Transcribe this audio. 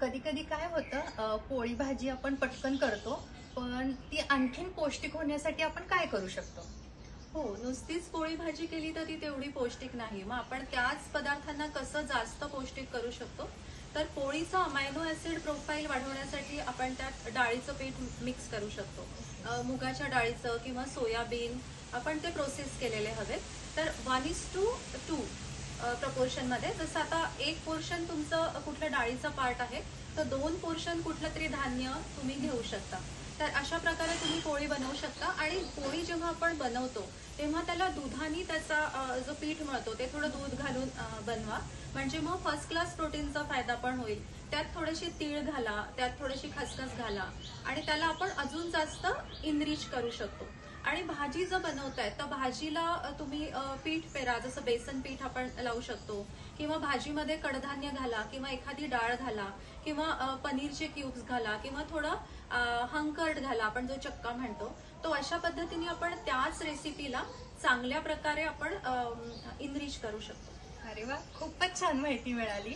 कधी कधी काय होतं, पोळी भाजी आपण पटकन करतो, पण ती आणखीन पौष्टिक होण्यासाठी आपण काय करू शकतो? हो, नुसतीच पोळी भाजी केली तर ती तेवढी पौष्टिक नाही. मग आपण त्याच पदार्थांना कसं जास्त पौष्टिक करू शकतो? तर पोळीचं अमायनो ऍसिड प्रोफाईल वाढवण्यासाठी आपण त्यात डाळीचं पीठ मिक्स करू शकतो. मुगाच्या डाळीचं किंवा सोयाबीन आपण ते प्रोसेस केलेले हवेत. तर 1:2 प्रपोर्शनमध्ये, जसं आता एक पोर्शन तुमचं कुठल्या डाळीचं पार्ट आहे, तर 2 पोर्शन कुठलं तरी धान्य तुम्ही घेऊ शकता. तर अशा प्रकारे तुम्ही पोळी बनवू शकता. आणि पोळी जेव्हा आपण बनवतो तेव्हा त्याला दुधाने त्याचा जो पीठ मिळतो ते थोडं दूध घालून बनवा. म्हणजे मग फर्स्ट क्लास प्रोटीनचा फायदा पण होईल. त्यात थोडीशी तीळ घाला, त्यात थोडीशी खसखस घाला आणि त्याला आपण अजून जास्त इनरिच करू शकतो. आणि भाजी जर बनवताय तर भाजीला तुम्ही पीठ पेरा, जसं बेसन पीठ आपण लावू शकतो, किंवा भाजीमध्ये कडधान्य घाला, किंवा एखादी डाळ घाला, किंवा पनीरचे क्यूब्स घाला, किंवा थोडं हंकर्ड घाला, आपण जो चक्का म्हणतो तो. अशा पद्धतीने आपण त्याच रेसिपीला चांगल्या प्रकारे आपण इनरिच करू शकतो. अरे वा, खूपच छान माहिती मिळाली.